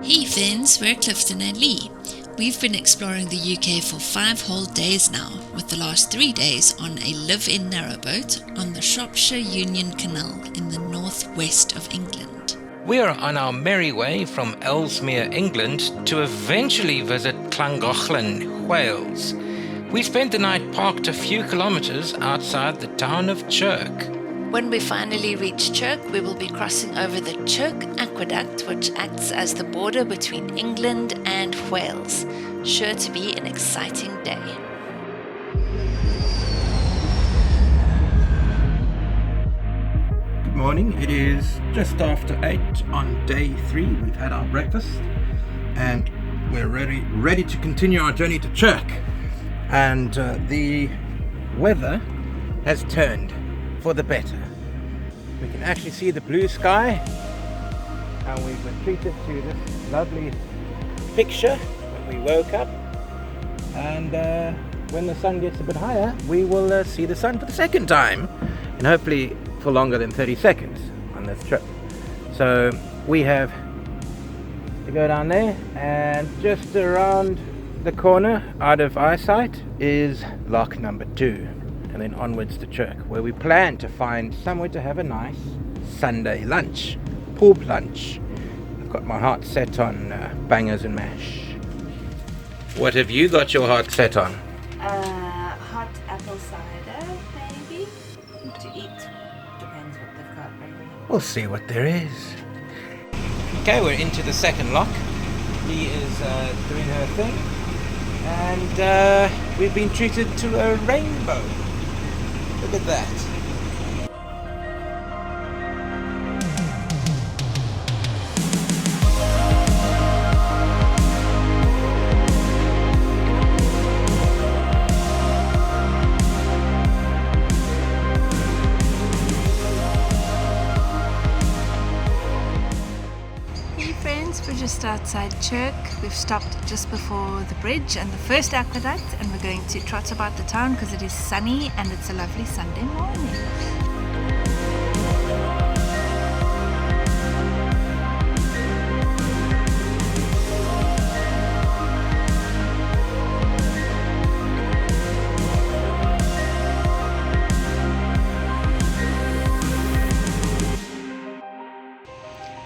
Hey friends, we're Clifton and Lee. We've been exploring the UK for 5 whole days now, with the last 3 days on a live-in narrowboat on the Shropshire Union Canal in the northwest of England. We are on our merry way from Ellesmere, England, to eventually visit Llangollen, Wales. We spent the night parked a few kilometres outside the town of Chirk. When we finally reach Chirk, we will be crossing over the Chirk Aqueduct, which acts as the border between England and Wales. Sure to be an exciting day. Good morning, it is just after 8 on day 3. We've had our breakfast and we're ready to continue our journey to Chirk. And the weather has turned for the better. We can actually see the blue sky, and we've been treated to this lovely picture when we woke up. And when the sun gets a bit higher, we will see the sun for the second time, and hopefully for longer than 30 seconds on this trip. So we have to go down there, and just around the corner out of eyesight is lock number 2. And then onwards to Chirk, where we plan to find somewhere to have a nice Sunday lunch, pub lunch. I've got my heart set on bangers and mash. What have you got your heart set on? Hot apple cider, maybe, to eat. Depends what they've got, really. We'll see what there is. Okay, we're into the second lock. Lee is doing her thing, and we've been treated to a rainbow. Look at that. Hey friends, we're just outside Chirk. We've stopped just before the bridge and the first aqueduct, and we're going to trot about the town because it is sunny and it's a lovely Sunday morning.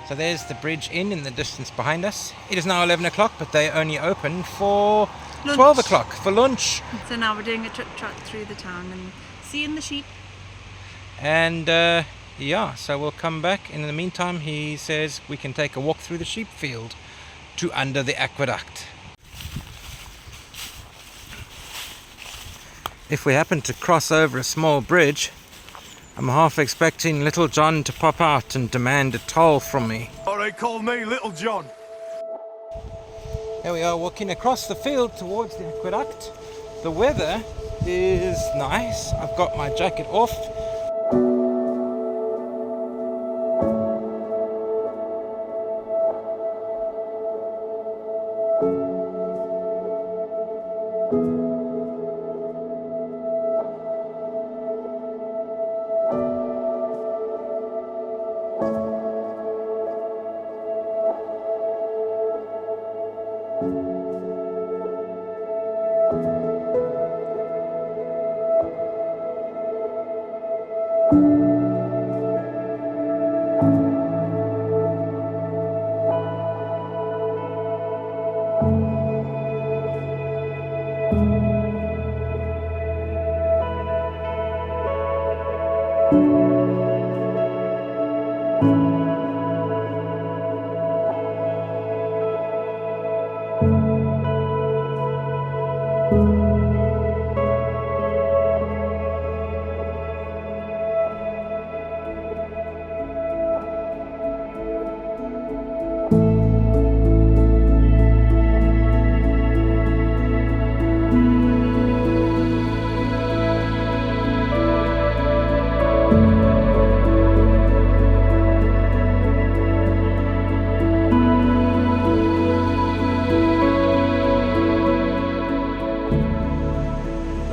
So there's the bridge in the distance behind us. It is now 11 o'clock, but they only open for Lunch. 12 o'clock for lunch. So now we're doing a trot through the town and seeing the sheep. And so we'll come back. In the meantime, he says we can take a walk through the sheep field to under the aqueduct. If we happen to cross over a small bridge, I'm half expecting Little John to pop out and demand a toll from me. Oh, they call me Little John. Here we are walking across the field towards the aqueduct. The weather is nice. I've got my jacket off.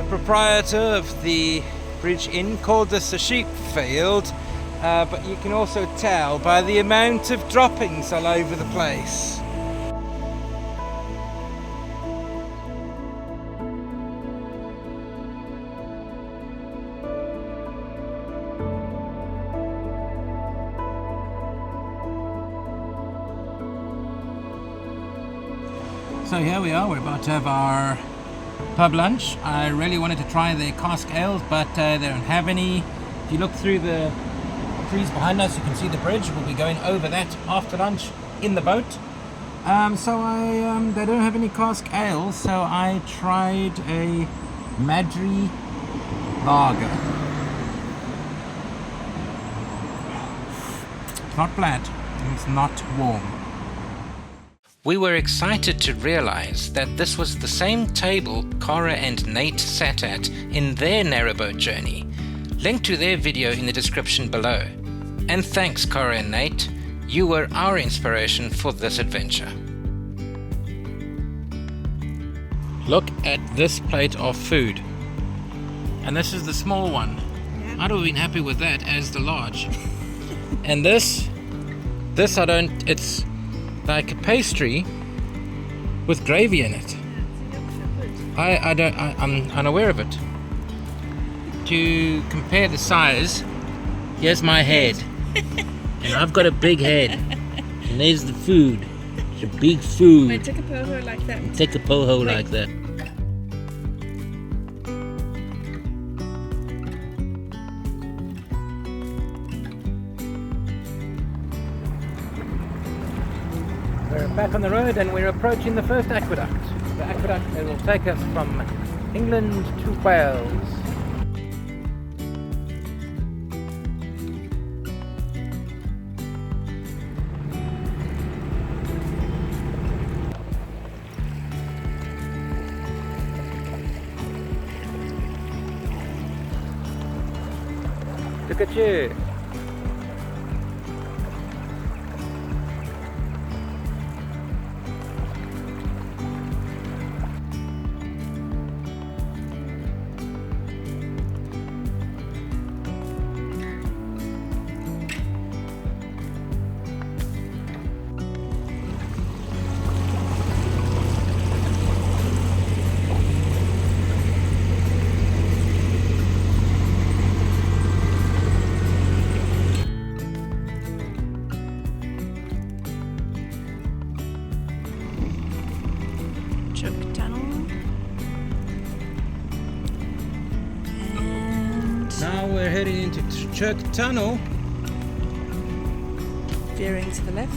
Proprietor of the Bridge Inn called this a sheep field, but you can also tell by the amount of droppings all over the place. So here we are, we're about to have our pub lunch. I really wanted to try their cask ales, but they don't have any. If you look through the trees behind us, you can see the bridge. We'll be going over that after lunch in the boat. They don't have any cask ales, so I tried a Madri lager. It's not bland, and it's not warm. We were excited to realize that this was the same table Cara and Nate sat at in their narrowboat journey. Link to their video in the description below. And thanks, Cara and Nate. You were our inspiration for this adventure. Look at this plate of food. And this is the small one. Yeah. I'd have been happy with that as the large. And this it's like a pastry with gravy in it. I'm unaware of it. To compare the size, here's my head. And I've got a big head. And there's the food. It's a big food. Wait, take a poho like that. Take a poho like that. We're back on the road and we're approaching the first aqueduct. The aqueduct that will take us from England to Wales. Look at you. Choke tunnel. And Now we're heading into Chirk Tunnel. veering to the left.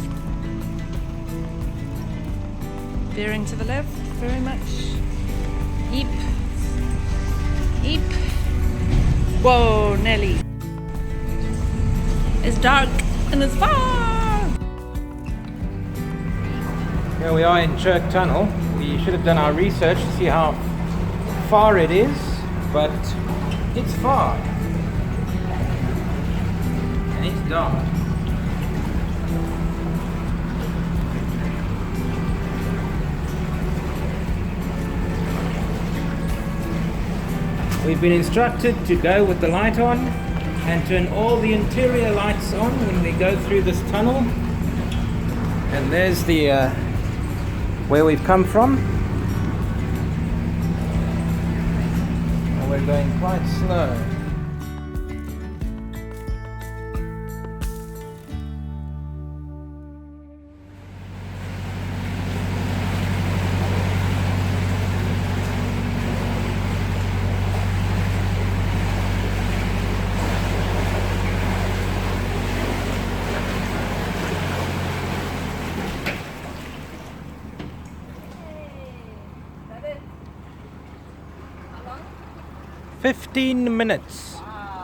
Veering to the left, very much. Eep. Eep. Whoa, Nelly. It's dark and it's far. Here we are in Chirk Tunnel. We should have done our research to see how far it is, but it's far. And it's dark. We've been instructed to go with the light on and turn all the interior lights on when we go through this tunnel. And there's the where we've come from. And we're going quite slow. How long? 15 minutes,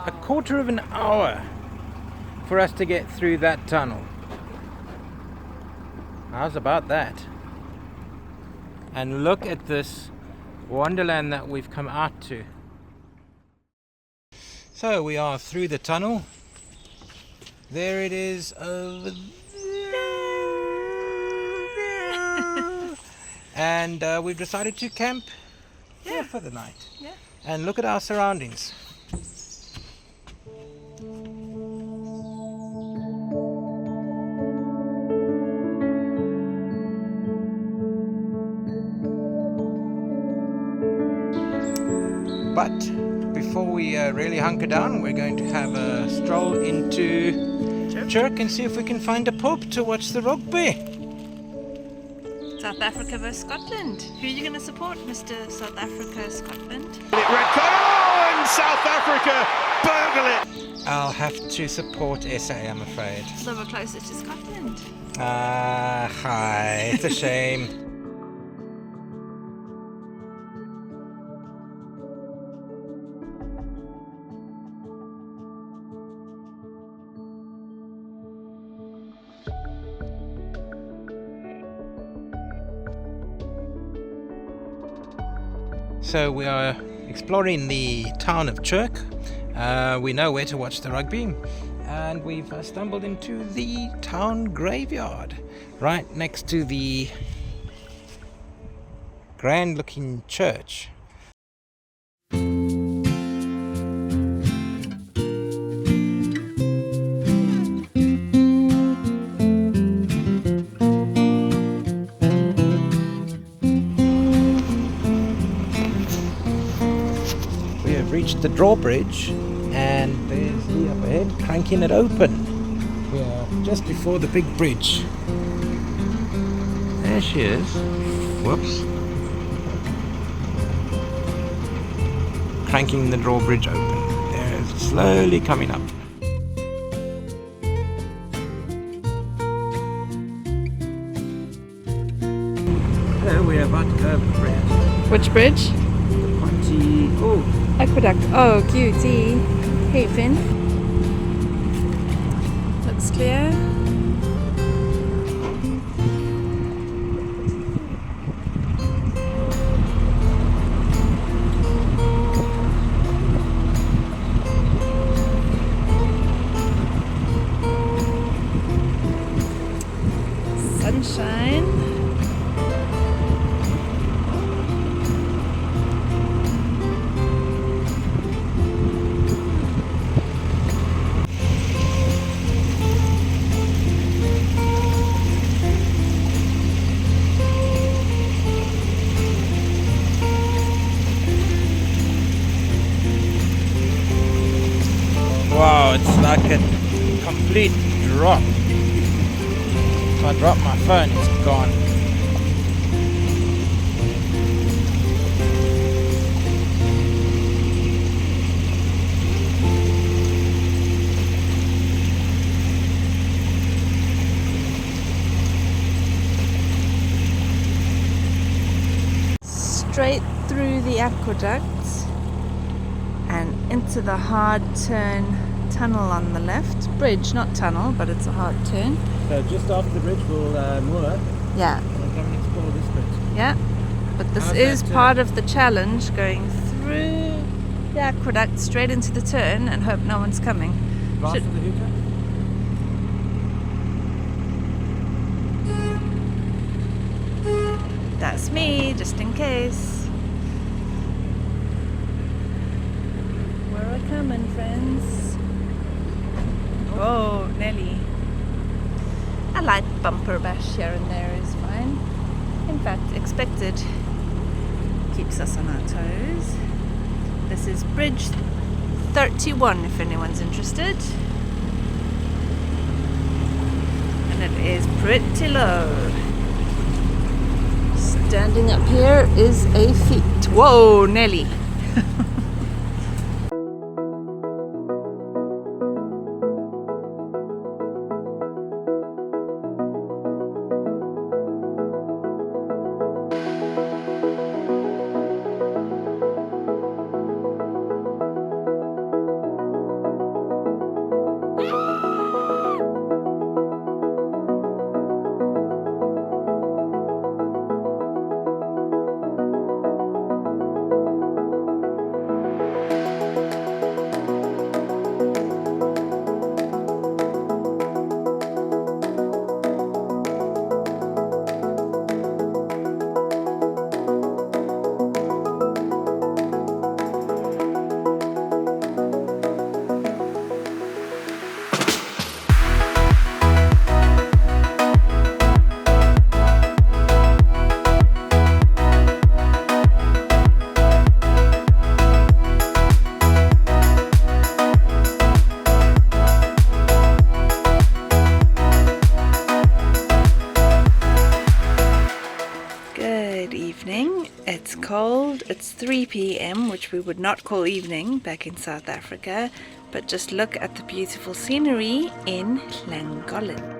a quarter of an hour for us to get through that tunnel. How's about that? And look at this wonderland that we've come out to. So we are through the tunnel. There it is over there. And we've decided to camp here for the night. Yeah. And look at our surroundings. But before we really hunker down, we're going to have a stroll into Chirk and see if we can find a pub to watch the rugby. South Africa versus Scotland. Who are you going to support, Mr. South Africa, Scotland? Red card. Oh, and South Africa burgle it. I'll have to support SA, I'm afraid. So we're closer to Scotland. Hi. It's a shame. So we are exploring the town of Chirk. We know where to watch the rugby, and we've stumbled into the town graveyard right next to the grand looking church. We have reached the drawbridge, and there's Lee up ahead cranking it open. We are just before the big bridge. There she is. Whoops. Cranking the drawbridge open. There, it's slowly coming up. So we're about to go over the bridge. Which bridge? Ponty. Oh, Aqueduct. Oh, QT. Hey, Finn. Looks clear. Sunshine. wow, it's like a complete drop. If I drop my phone, it's gone. Straight through the aqueduct and into the hard turn tunnel on the left. Bridge, not tunnel, but it's a hard turn. So just after the bridge, we'll moor. Yeah, We'll come and explore this bit. yeah. But this How's is that, part of the challenge, going through the aqueduct straight into the turn and hope no one's coming. Blast Should- of the hookah. That's me, just in case. Where are we coming, friends? Oh, Nelly. A light bumper bash here and there is fine. In fact, expected. Keeps us on our toes. This is Bridge 31, if anyone's interested. And it is pretty low. Standing up here is a feat. Whoa, Nelly. 3 p.m, which we would not call evening back in South Africa, but just look at the beautiful scenery in Llangollen.